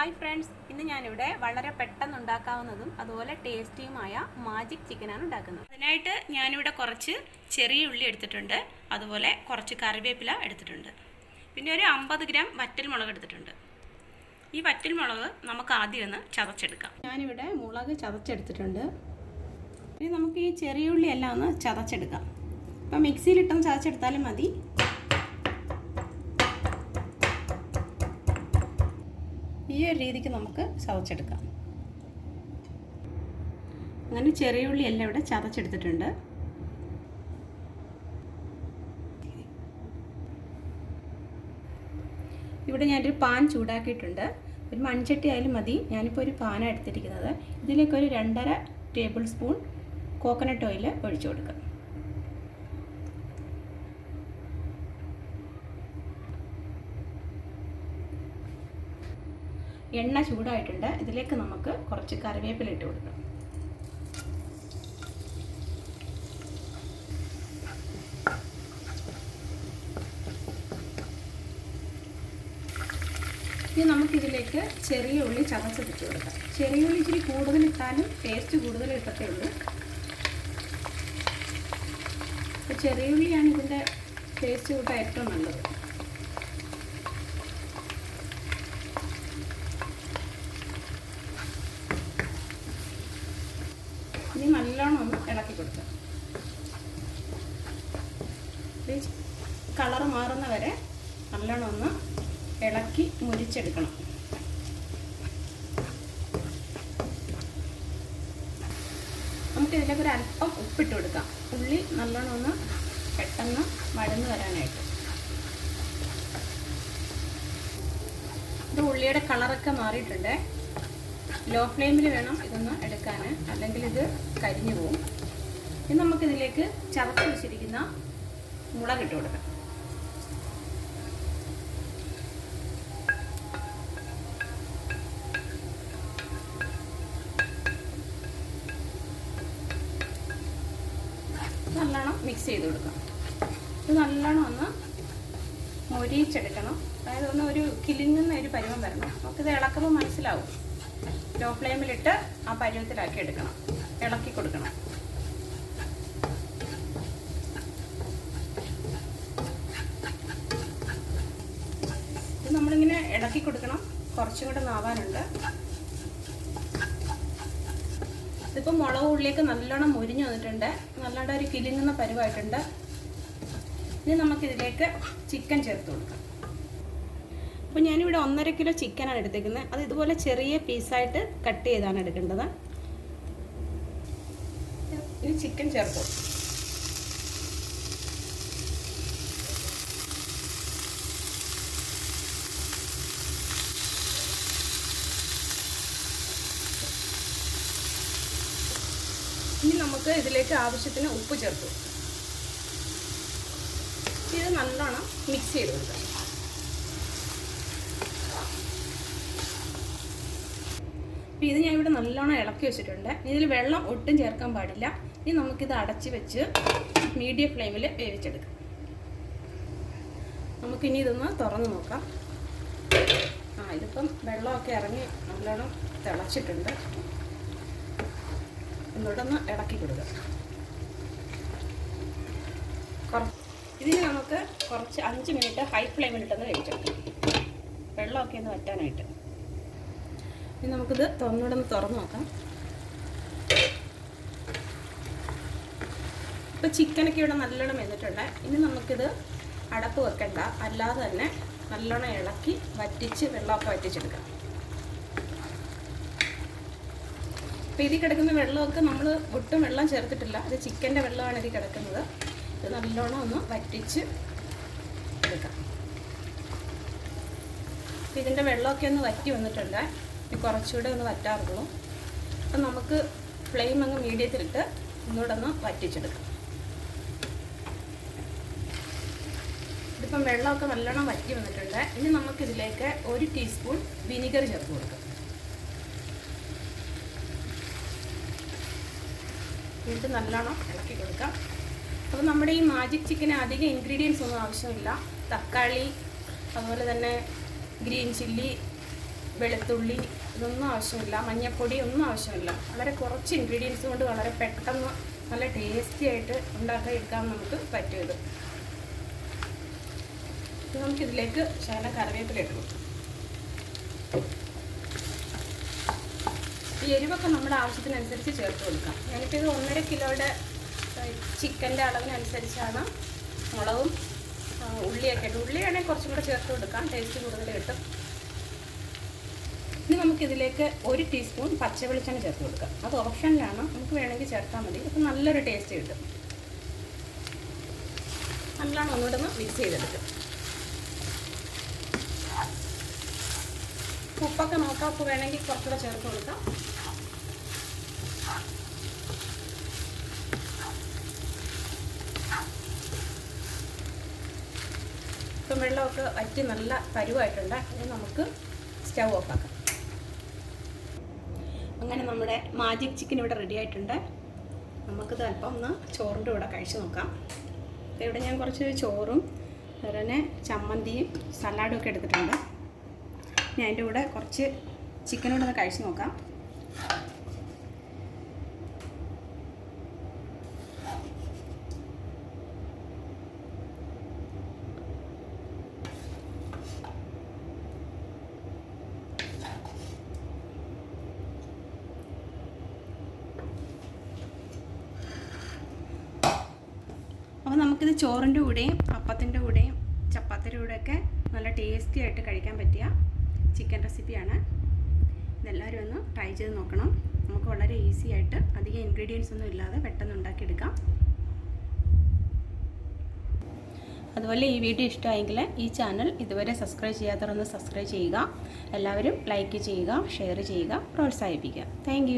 Hi friends, ഇന്ന് ഞാനിവിടെ വളരെ പെട്ടെന്ന് ഉണ്ടാക്കാവുന്നതും അതുപോലെ ടേസ്റ്റിയുമായ മാജിക് ചിക്കനാണ് ഉണ്ടാക്കുന്നത്. അതിനായിട്ട് ഞാനിവിടെ കുറച്ച് ചെറിയ ഉള്ളി എടുത്തിട്ടുണ്ട്, അതുപോലെ കുറച്ച് കറിവേപ്പില എടുത്തിട്ടുണ്ട്, പിന്നെ ഒരു 50 ഗ്രാം വറ്റൽമുളക് എടുത്തിട്ടുണ്ട്. ഈ വറ്റൽമുളക് നമുക്ക് ആദ്യം ഒന്ന് ചതച്ചെടുക്കാം. ഞാനിവിടെ മുളക് ചതച്ചെടുത്തിട്ടുണ്ട്. ഇനി നമുക്ക് ഈ ചെറിയ ഉള്ളി എല്ലാം ഒന്ന് ചതച്ചെടുക്കാം. ഇപ്പം മിക്സിയിലിട്ടൊന്ന് ചതച്ചെടുത്താലും മതി. ഈ ഒരു രീതിക്ക് നമുക്ക് ചതച്ചെടുക്കാം. അങ്ങനെ ചെറിയ ഉള്ളി എല്ലാം ഇവിടെ ചതച്ചെടുത്തിട്ടുണ്ട്. ഇവിടെ ഞാനൊരു പാൻ ചൂടാക്കിയിട്ടുണ്ട്. ഒരു മൺചട്ടി ആയാലും മതി. ഞാനിപ്പോൾ ഒരു പാനാണ് എടുത്തിരിക്കുന്നത്. ഇതിലേക്ക് ഒരു 2.5 ടേബിൾ സ്പൂൺ കോക്കനട്ട് ഓയിൽ ഒഴിച്ചു കൊടുക്കാം. എണ്ണ ചൂടായിട്ടുണ്ട്. ഇതിലേക്ക് നമുക്ക് കുറച്ച് കറിവേപ്പില ഇട്ട് കൊടുക്കാം. ഇനി നമുക്കിതിലേക്ക് ചെറിയ ഉള്ളി ചതച്ചിട്ട് കൊടുക്കാം. ചെറിയ ഉള്ളി ഇച്ചിരി കൂടുതലിട്ടാലും ടേസ്റ്റ് കൂടുതൽ കിട്ടത്തേ ഉള്ളൂ. അപ്പോൾ ചെറിയ ഉള്ളിയാണ് ഇതിൻ്റെ ടേസ്റ്റ് കൂട്ടാൻ ഏറ്റവും നല്ലത്. ഇനി നല്ലോണം ഒന്ന് ഇളക്കി കൊടുക്കാം. കളർ മാറുന്ന വരെ നല്ലോണം ഒന്ന് ഇളക്കി മുരിച്ചെടുക്കണം. നമുക്കിതിലേക്ക് ഒരു അല്പം ഉപ്പിട്ട് കൊടുക്കാം. ഉള്ളി നല്ലോണം ഒന്ന് പെട്ടെന്ന് വഴന്ന് വരാനായിട്ട്. ഇത് ഉള്ളിയുടെ കളറൊക്കെ മാറിയിട്ടുണ്ട്. ലോ ഫ്ലെയിമിൽ വേണം ഇതൊന്ന് എടുക്കാൻ, അല്ലെങ്കിൽ ഇത് കരിഞ്ഞു പോകും. ഇനി നമുക്കിതിലേക്ക് ചതച്ച് വെച്ചിരിക്കുന്ന മുളക് ഇട്ട് കൊടുക്കാം. നല്ലോണം മിക്സ് ചെയ്ത് കൊടുക്കാം. ഇത് നല്ലോണം ഒന്ന് മൊരിയിച്ചെടുക്കണം. അതായത് ഒന്ന് ഒരു കിലുങ്ങുന്ന ഒരു പരുവം വരണം. നമുക്കിത് ഇളക്കുമ്പോൾ മനസ്സിലാവും. ലോ ഫ്ലെയിമിലിട്ട് ആ പരുവത്തിലാക്കി എടുക്കണം. ഇളക്കി കൊടുക്കണം. ഇത് നമ്മളിങ്ങനെ ഇളക്കി കൊടുക്കണം. കുറച്ചും കൂടെ നാവാനുണ്ട്. ഇതിപ്പോൾ മുളക് ഉള്ളിലേക്ക് നല്ലോണം മുരിഞ്ഞു വന്നിട്ടുണ്ട്. നല്ലോണം ഒരു കിലുങ്ങുന്ന പരുവായിട്ടുണ്ട്. ഇനി നമുക്കിതിലേക്ക് ചിക്കൻ ചേർത്ത് കൊടുക്കാം. അപ്പോൾ ഞാനിവിടെ 1.5 കിലോ ചിക്കനാണ് എടുത്തേക്കുന്നത്. അത് ഇതുപോലെ ചെറിയ പീസായിട്ട് കട്ട് ചെയ്താണ് എടുക്കേണ്ടത്. ഇനി ചിക്കൻ ചേർത്തു. ഇനി നമുക്ക് ഇതിലേക്ക് ആവശ്യത്തിന് ഉപ്പ് ചേർത്തു. ഇത് നല്ലോണം മിക്സ് ചെയ്ത് കൊടുക്കാം. ഇത് ഞാൻ ഇവിടെ നല്ലോണം ഇളക്കി വെച്ചിട്ടുണ്ട്. ഇതിൽ വെള്ളം ഒട്ടും ചേർക്കാൻ പാടില്ല. ഇനി നമുക്കിത് അടച്ച് വെച്ച് മീഡിയം ഫ്ലെയിമിൽ വേവിച്ചെടുക്കാം. നമുക്കിനി ഇതൊന്ന് തുറന്ന് നോക്കാം. ഇതിപ്പം വെള്ളമൊക്കെ ഇറങ്ങി നല്ലോണം തിളച്ചിട്ടുണ്ട്. ഒന്നുകൂടെ ഇളക്കി കൊടുക്കാം. ഇതിന് നമുക്ക് കുറച്ച് 5 മിനിറ്റ് ഹൈ ഫ്ലെയിമിലിട്ടൊന്ന് വേവിച്ചെടുക്കാം, വെള്ളമൊക്കെ ഒന്ന് വറ്റാനായിട്ട്. ഇനി നമുക്കിത് ഒന്നുകൂടെ തുറന്ന് നോക്കാം. ഇപ്പോൾ ചിക്കനൊക്കെ ഇവിടെ നല്ലോണം വെന്തിട്ടുണ്ട്. ഇനി നമുക്കിത് അടപ്പ് വെക്കണ്ട, അല്ലാതെ തന്നെ നല്ലോണം ഇളക്കി വറ്റിച്ച് വെള്ളമൊക്കെ വറ്റിച്ചെടുക്കാം. അപ്പോൾ ഇതിൽ കിടക്കുന്ന വെള്ളമൊക്കെ നമ്മൾ ഒട്ടും വെള്ളം ചേർത്തിട്ടില്ല. ഇത് ചിക്കൻ്റെ വെള്ളമാണ് ഇതിൽ കിടക്കുന്നത്. ഇത് നല്ലോണം ഒന്ന് വറ്റിച്ച് എടുക്കാം. അപ്പോൾ ഇതിൻ്റെ വെള്ളമൊക്കെ ഒന്ന് വറ്റി വന്നിട്ടുണ്ട്. കുറച്ചുകൂടെ ഒന്ന് വറ്റാറുള്ളൂ. അപ്പം നമുക്ക് ഫ്ലെയിം അങ്ങ് മീഡിയത്തിലിട്ട് ഒന്നുകൂടെ ഒന്ന് വറ്റിച്ചെടുക്കാം. ഇതിപ്പം വെള്ളമൊക്കെ നല്ലോണം വറ്റി വന്നിട്ടുണ്ട്. ഇനി നമുക്കിതിലേക്ക് 1 ടീസ്പൂൺ വിനിഗർ ചേർത്ത് കൊടുക്കാം. എന്നിട്ട് നല്ലോണം ഇളക്കി കൊടുക്കാം. അപ്പോൾ നമ്മുടെ ഈ മാജിക് ചിക്കന് അധികം ഇൻഗ്രീഡിയൻസ് ഒന്നും ആവശ്യമില്ല. തക്കാളി, അതുപോലെ തന്നെ ഗ്രീൻ ചില്ലി, വെളുത്തുള്ളി ഇതൊന്നും ആവശ്യമില്ല, മഞ്ഞൾപ്പൊടി ഒന്നും ആവശ്യമില്ല. വളരെ കുറച്ച് ഇൻഗ്രീഡിയൻസ് കൊണ്ട് വളരെ പെട്ടെന്ന് നല്ല ടേസ്റ്റി ആയിട്ട് ഉണ്ടാക്കിയെടുക്കാൻ നമുക്ക് പറ്റും. ഇത് നമുക്കിതിലേക്ക് ശകലം കറിവേപ്പില ഇടണം. ഈ എരിവൊക്കെ നമ്മുടെ ആവശ്യത്തിനനുസരിച്ച് ചേർത്ത് കൊടുക്കാം. എനിക്കിത് 1.5 കിലോയുടെ ചിക്കൻ്റെ അളവിനനുസരിച്ചാണ് മുളകും ഉള്ളിയൊക്കെ ഇട്ട്. ഉള്ളിയാണെങ്കിൽ കുറച്ചും കൂടെ ചേർത്ത് കൊടുക്കാം, ടേസ്റ്റ് കൂടുതൽ കിട്ടും. ഇനി നമുക്കിതിലേക്ക് 1 ടീസ്പൂൺ പച്ച വെളിച്ചെണ്ണ ചേർത്ത് കൊടുക്കാം. അത് ഓപ്ഷനിലാണ്, നമുക്ക് വേണമെങ്കിൽ ചേർത്താൽ മതി. അപ്പം നല്ലൊരു ടേസ്റ്റ് കിട്ടും. നല്ലോണം ഒന്നുകൂടെ ഒന്ന് മിക്സ് ചെയ്തെടുക്കും. ഉപ്പൊക്കെ നോക്കാം, ഉപ്പ് വേണമെങ്കിൽ കുറച്ചുകൂടെ ചേർത്ത് കൊടുക്കാം. ഇപ്പം വെള്ളമൊക്കെ വറ്റി നല്ല പരുവായിട്ടുണ്ട്. ഇനി നമുക്ക് സ്റ്റൗ ഓഫാക്കാം. അങ്ങനെ നമ്മുടെ മാജിക് ചിക്കൻ ഇവിടെ റെഡി ആയിട്ടുണ്ട്. നമുക്കിത് അല്പം ഒന്ന് ചോറിൻ്റെ കൂടെ കഴിച്ച് നോക്കാം. ഇവിടെ ഞാൻ കുറച്ച് ചോറും അതുപോലെ ചമ്മന്തിയും സലാഡും ഒക്കെ എടുത്തിട്ടുണ്ട്. ഞാൻ അതിൻ്റെ കൂടെ കുറച്ച് ചിക്കനോട് ഒന്ന് കഴിച്ച് നോക്കാം. അപ്പോൾ നമുക്കിത് ചോറിൻ്റെ കൂടെയും അപ്പത്തിൻ്റെ കൂടെയും ചപ്പാത്തിയുടെ കൂടെയൊക്കെ നല്ല ടേസ്റ്റി ആയിട്ട് കഴിക്കാൻ പറ്റിയ ചിക്കൻ റെസിപ്പിയാണ്. ഇതെല്ലാവരും ഒന്ന് ട്രൈ ചെയ്ത് നോക്കണം. നമുക്ക് വളരെ ഈസി ആയിട്ട് അധികം ഇൻഗ്രീഡിയൻസ് ഒന്നും ഇല്ലാതെ പെട്ടെന്ന് ഉണ്ടാക്കിയെടുക്കാം. അതുപോലെ ഈ വീഡിയോ ഇഷ്ടമായെങ്കിൽ ഈ ചാനൽ ഇതുവരെ സബ്സ്ക്രൈബ് ചെയ്യാത്തവരൊന്ന് സബ്സ്ക്രൈബ് ചെയ്യുക. എല്ലാവരും ലൈക്ക് ചെയ്യുക, ഷെയർ ചെയ്യുക, പ്രോത്സാഹിപ്പിക്കുക. താങ്ക്